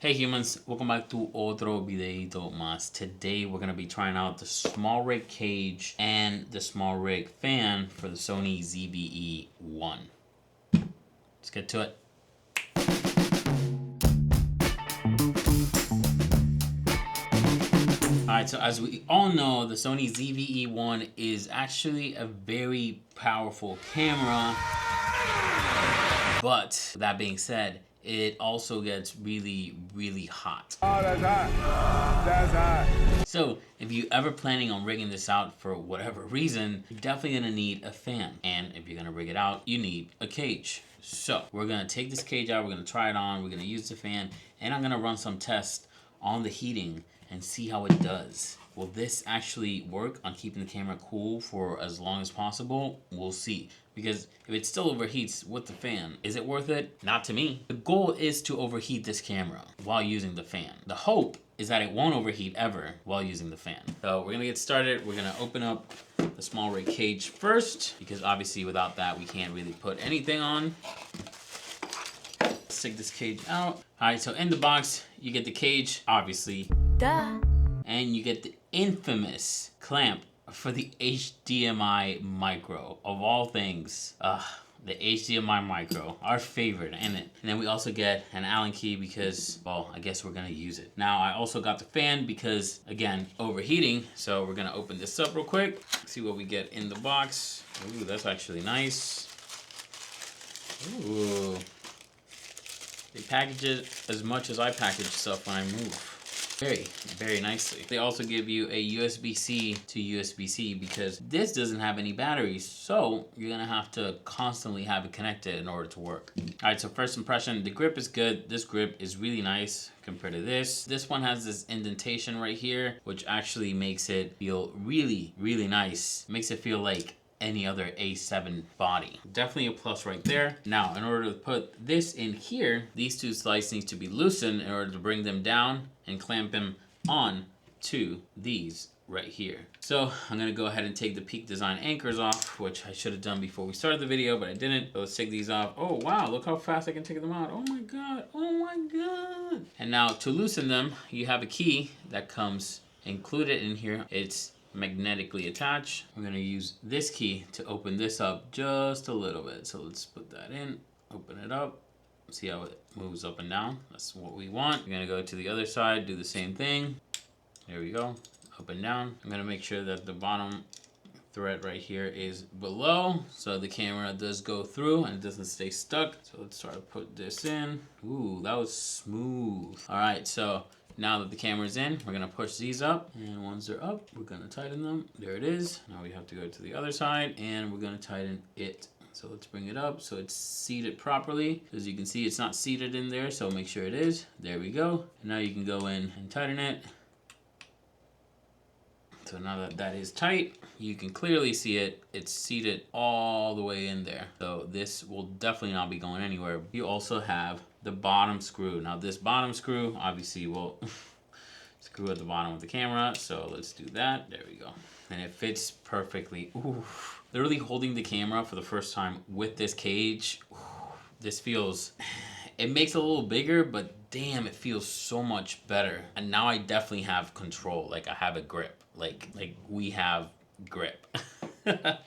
Hey humans, welcome back to otro videito más. Today we're going to be trying out the SmallRig cage and the SmallRig fan for the Sony ZV-E1. Let's get to it. Alright, so as we all know, the Sony ZV-E1 is actually a very powerful camera. But that being said, it also gets really hot. Oh, that's hot. That's hot. So if you ever planning on rigging this out for whatever reason, you're definitely gonna need a fan. And if you're gonna rig it out, you need a cage. So we're gonna take this cage out, we're gonna try it on, we're gonna use the fan, and I'm gonna run some tests on the heating and see how it does. Will this actually work on keeping the camera cool for as long as possible? We'll see. Because if it still overheats with the fan, is it worth it? Not to me. The goal is to overheat this camera while using the fan. The hope is that it won't overheat ever while using the fan. So we're gonna get started. We're gonna open up the SmallRig cage first, because obviously without that we can't really put anything on. Let's take this cage out. All right, so in the box, you get the cage, obviously. Duh. And you get the infamous clamp for the HDMI micro, of all things. The HDMI micro, our favorite, isn't it? And then we also get an Allen key because, well, I guess we're gonna use it. Now, I also got the fan because, again, overheating. So we're gonna open this up real quick, see what we get in the box. Ooh, that's actually nice. Ooh. They package it as much as I package stuff when I move. Very nicely. They also give you a USB-C to USB-C because this doesn't have any batteries, so you're gonna have to constantly have it connected in order to work. All right, so first impression, the grip is good. This grip is really nice compared to this. This one has this indentation right here, which actually makes it feel really nice. It makes it feel like any other A7 body. Definitely a plus right there. Now, in order to put this in here, these two slides need to be loosened in order to bring them down and clamp them on to these right here. So I'm gonna go ahead and take the Peak Design anchors off, which I should have done before we started the video, but I didn't. So let's take these off. Oh wow, look how fast I can take them out. Oh my God, oh my God. And now to loosen them, you have a key that comes included in here. It's magnetically attached. We're gonna use this key to open this up just a little bit. So let's put that in, open it up, see how it moves up and down. That's what we want. We're gonna go to the other side, do the same thing. There we go, up and down. I'm gonna make sure that the bottom thread right here is below so the camera does go through and it doesn't stay stuck. So let's try to put this in. Ooh, that was smooth. All right, so now that the camera's in, we're gonna push these up, and once they're up, we're gonna tighten them. There it is. Now we have to go to the other side, and we're gonna tighten it. So let's bring it up so it's seated properly. As you can see, it's not seated in there, so make sure it is. There we go. And now you can go in and tighten it. So now that that is tight, you can clearly see it. It's seated all the way in there. So this will definitely not be going anywhere. You also have the bottom screw. Now this bottom screw obviously will screw at the bottom of the camera. So let's do that. There we go. And it fits perfectly. Ooh. Literally holding the camera for the first time with this cage. Ooh, this feels, it makes it a little bigger, but damn, it feels so much better. And now I definitely have control. Like I have a grip. Like we have grip.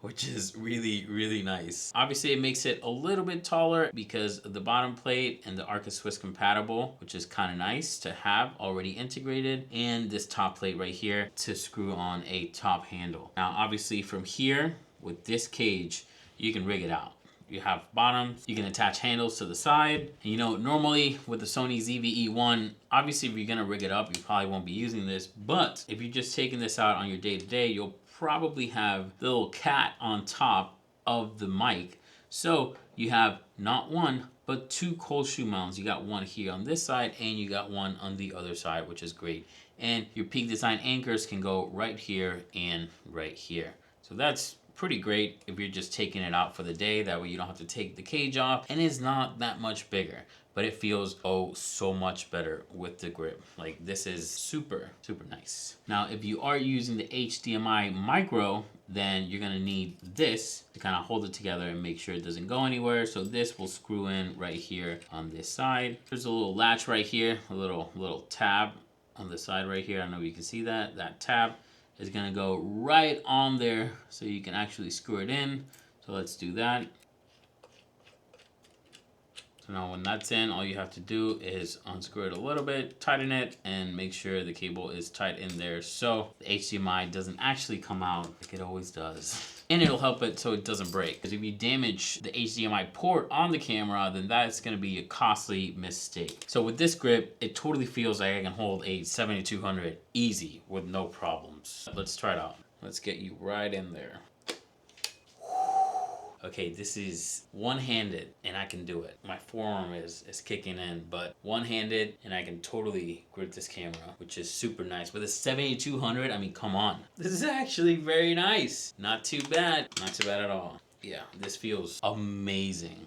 Which is really nice. Obviously it makes it a little bit taller because the bottom plate and the Arca Swiss compatible, which is kind of nice to have already integrated, and this top plate right here to screw on a top handle. Now obviously from here with this cage you can rig it out. You have bottoms, you can attach handles to the side. And you know, normally with the Sony ZV-E1, obviously if you're gonna rig it up, you probably won't be using this, but if you're just taking this out on your day-to-day, you'll probably have the little cat on top of the mic. So you have not one, but two cold shoe mounts. You got one here on this side and you got one on the other side, which is great. And your Peak Design anchors can go right here and right here. So that's pretty great if you're just taking it out for the day. That way you don't have to take the cage off, and it's not that much bigger. but it feels oh so much better with the grip. Like this is super nice. Now if you are using the HDMI micro, then you're gonna need this to kind of hold it together and make sure it doesn't go anywhere. So this will screw in right here on this side. There's a little latch right here, a little tab on the side right here. I don't know if you can see that. That tab is gonna go right on there so you can actually screw it in. So let's do that. So now when that's in, all you have to do is unscrew it a little bit, tighten it, and make sure the cable is tight in there so the HDMI doesn't actually come out like it always does. And it'll help it so it doesn't break. Because if you damage the HDMI port on the camera, then that's gonna be a costly mistake. So with this grip, it totally feels like I can hold a 7200 easy with no problems. Let's try it out. Let's get you right in there. Okay, this is one-handed and I can do it. My forearm is kicking in, but one-handed and I can totally grip this camera, which is super nice. With a 7200, I mean, come on. This is actually very nice. Not too bad. Not too bad at all. Yeah, this feels amazing.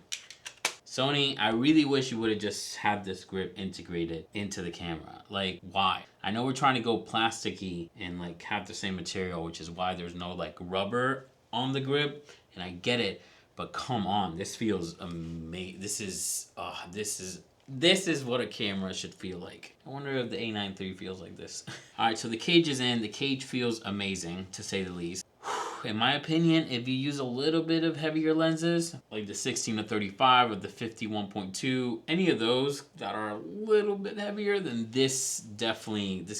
Sony, I really wish you would have just had this grip integrated into the camera. Like, why? I know we're trying to go plasticky and like have the same material, which is why there's no like rubber on the grip, and I get it, but come on, this feels amazing. This is what a camera should feel like. I wonder if the A9 III feels like this. All right, so the cage is in. The cage feels amazing, to say the least. In my opinion, if you use a little bit of heavier lenses, like the 16-35 or the 51.2, any of those that are a little bit heavier, then this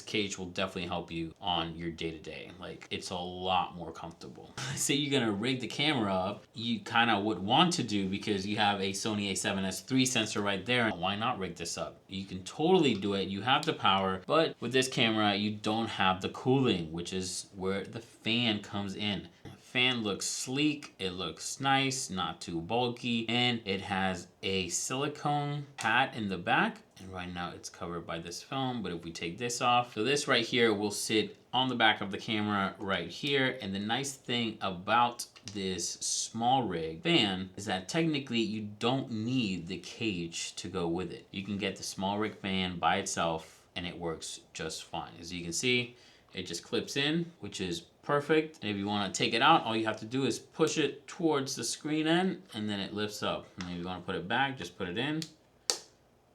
cage will definitely help you on your day-to-day. Like, it's a lot more comfortable. Say you're gonna rig the camera up, you kind of would want to do because you have a Sony a7S III sensor right there. Why not rig this up? You can totally do it. You have the power, but with this camera, you don't have the cooling, which is where the fan comes in. Fan looks sleek, it looks nice, not too bulky, and it has a silicone pad in the back. And right now it's covered by this film, but if we take this off, so this right here will sit on the back of the camera right here. And the nice thing about this SmallRig fan is that technically you don't need the cage to go with it. You can get the SmallRig fan by itself and it works just fine. As you can see, it just clips in, which is perfect. And if you want to take it out, all you have to do is push it towards the screen end and then it lifts up. And if you want to put it back, just put it in.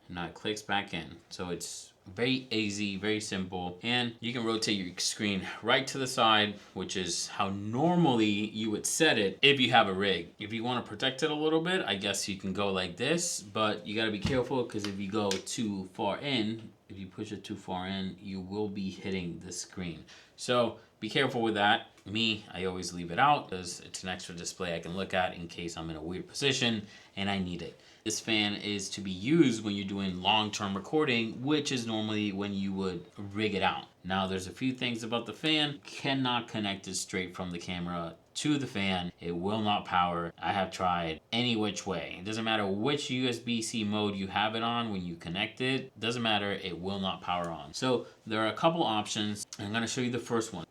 And now it clicks back in. So it's very easy, very simple. And you can rotate your screen right to the side, which is how normally you would set it if you have a rig. If you want to protect it a little bit, I guess you can go like this, but you got to be careful because if you go too far in, if you push it too far in, you will be hitting the screen. So be careful with that. Me, I always leave it out because it's an extra display I can look at in case I'm in a weird position and I need it. This fan is to be used when you're doing long-term recording, which is normally when you would rig it out. Now, there's a few things about the fan. Cannot connect it straight from the camera to the fan. It will not power. I have tried any which way. It doesn't matter which USB-C mode you have it on when you connect it. Doesn't matter, it will not power on. So there are a couple options. I'm gonna show you the first one.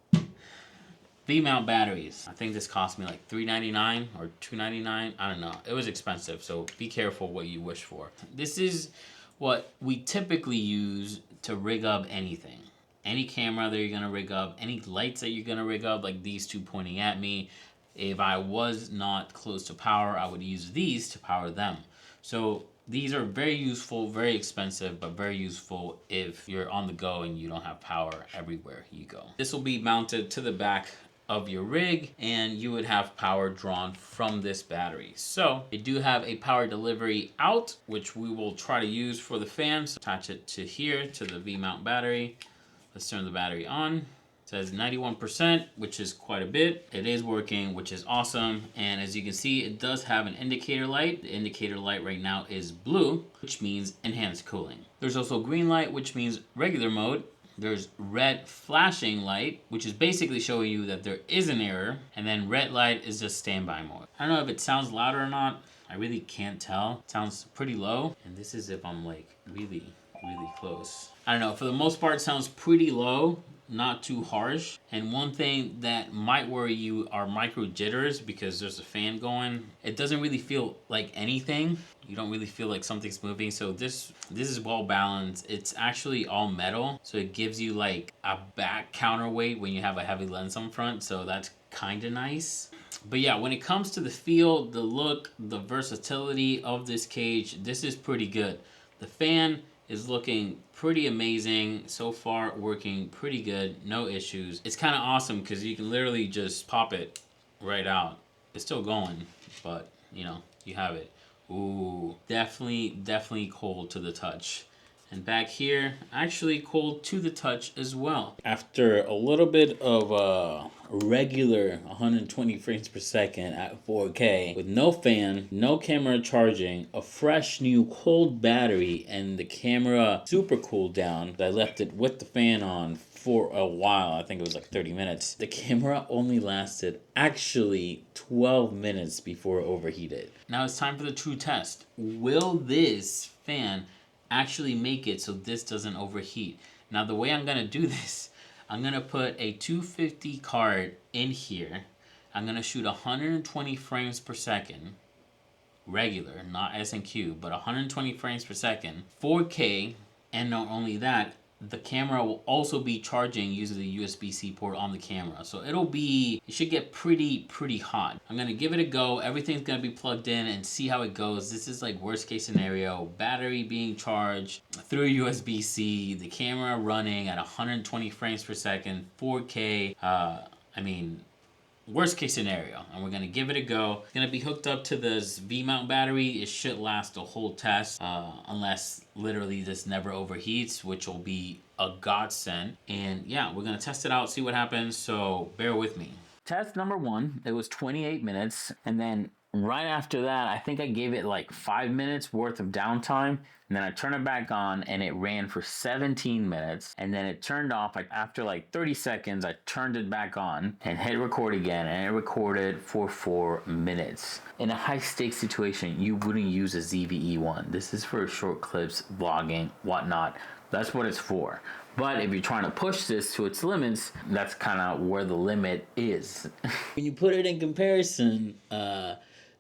V-mount batteries. I think this cost me like $3.99 or $2.99. I don't know. It was expensive, so be careful what you wish for. This is what we typically use to rig up anything. Any camera that you're gonna rig up, any lights that you're gonna rig up, like these two pointing at me. If I was not close to power, I would use these to power them. So these are very useful, very expensive, but very useful if you're on the go and you don't have power everywhere you go. This will be mounted to the back of your rig and you would have power drawn from this battery. So they do have a power delivery out, which we will try to use for the fan. So attach it to here, to the V-mount battery. Let's turn the battery on. It says 91%, which is quite a bit. It is working, which is awesome. And as you can see, it does have an indicator light. The indicator light right now is blue, which means enhanced cooling. There's also green light, which means regular mode. There's red flashing light, which is basically showing you that there is an error. And then red light is just standby mode. I don't know if it sounds louder or not. I really can't tell. It sounds pretty low. And this is if I'm like really close. I don't know, for the most part it sounds pretty low, not too harsh. And one thing that might worry you are micro jitters because there's a fan going. It doesn't really feel like anything. You don't really feel like something's moving. So this is well balanced. It's actually all metal, so it gives you like a back counterweight when you have a heavy lens on front. So that's kind of nice. But yeah, when it comes to the feel, the look, the versatility of this cage, this is pretty good. The fan is looking pretty amazing so far, working pretty good, no issues. It's kind of awesome because you can literally just pop it right out. It's still going, but you know, you have it. Ooh, definitely cold to the touch. And back here, actually cold to the touch as well. After a little bit of regular 120 frames per second at 4K with no fan, no camera charging, a fresh new cold battery, and the camera super cooled down. I left it with the fan on for a while. I think it was like 30 minutes. The camera only lasted actually 12 minutes before it overheated. Now it's time for the true test. Will this fan actually make it so this doesn't overheat? Now the way I'm gonna do this, I'm gonna put a 250 card in here. I'm gonna shoot 120 frames per second, regular, not S&Q, but 120 frames per second, 4K, and not only that, the camera will also be charging using the USB-C port on the camera. So it should get pretty hot. I'm gonna give it a go. Everything's gonna be plugged in and see how it goes. This is like worst case scenario. Battery being charged through USB-C, the camera running at 120 frames per second, 4K. I mean, worst case scenario, and we're gonna give it a go. It's gonna be hooked up to this V-mount battery. It should last the whole test, unless literally this never overheats, which will be a godsend. And yeah, we're gonna test it out, see what happens, so bear with me. Test number 1, it was 28 minutes, and then right after that, I think I gave it like 5 minutes worth of downtime, and then I turned it back on and it ran for 17 minutes, and then it turned off. After like 30 seconds, I turned it back on and hit record again, and it recorded for 4 minutes. In a high stakes situation, you wouldn't use a ZV-E1. This is for short clips, vlogging, whatnot. That's what it's for. But if you're trying to push this to its limits, that's kind of where the limit is. When you put it in comparison,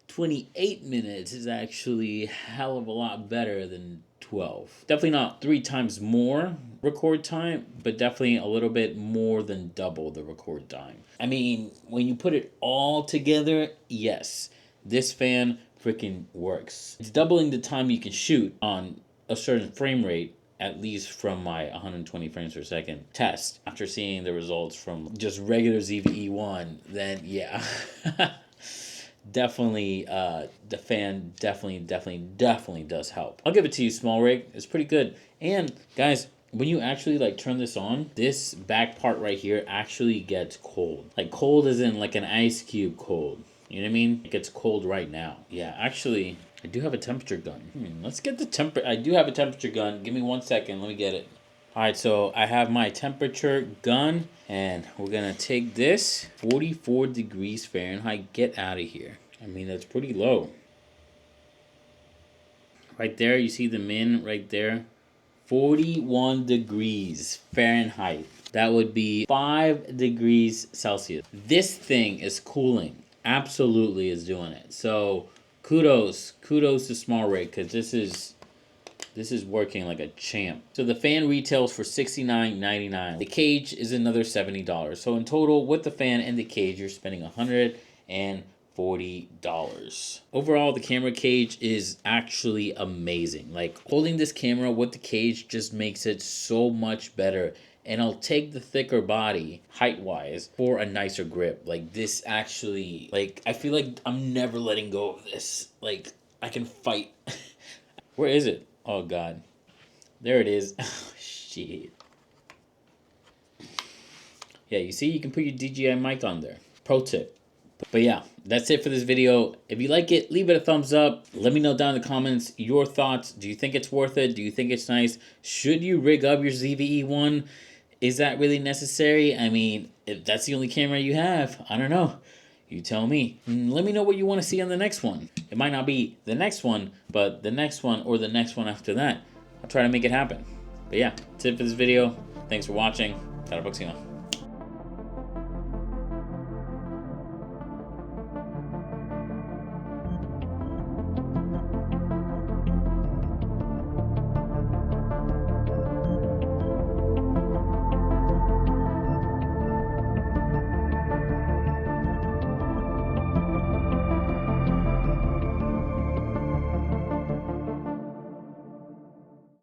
28 minutes is actually a hell of a lot better than 12. Definitely not 3 times more record time, but definitely a little bit more than double the record time. I mean, when you put it all together, yes, this fan freaking works. It's doubling the time you can shoot on a certain frame rate, at least from my 120 frames per second test. After seeing the results from just regular ZV-E1, then yeah. Definitely, the fan definitely does help. I'll give it to you, SmallRig. It's pretty good. And guys, when you actually like turn this on, this back part right here actually gets cold. Like cold as in like an ice cube cold. You know what I mean? It gets cold right now. Yeah, actually, I do have a temperature gun. Let's get the temperature. I do have a temperature gun. Give me 1 second. Let me get it. All right, so I have my temperature gun, and we're gonna take this 44 degrees Fahrenheit. Get out of here. I mean, that's pretty low. Right there, you see the min right there? 41 degrees Fahrenheit. That would be 5 degrees Celsius. This thing is cooling. Absolutely is doing it. So kudos to SmallRig, because this is working like a champ. So the fan retails for $69.99. The cage is another $70. So in total, with the fan and the cage, you're spending $140. Overall, the camera cage is actually amazing. Like holding this camera with the cage just makes it so much better. And I'll take the thicker body, height-wise, for a nicer grip. Like, this actually, like, I feel like I'm never letting go of this. Like, I can fight. Where is it? Oh, God. There it is. Oh, shit. Yeah, you see? You can put your DJI mic on there. Pro tip. But yeah, that's it for this video. If you like it, leave it a thumbs up. Let me know down in the comments your thoughts. Do you think it's worth it? Do you think it's nice? Should you rig up your ZV-E1? Is that really necessary? I mean, if that's the only camera you have, I don't know. You tell me. Let me know what you want to see on the next one. It might not be the next one, but the next one or the next one after that. I'll try to make it happen. But yeah, that's it for this video. Thanks for watching. Hasta la próxima.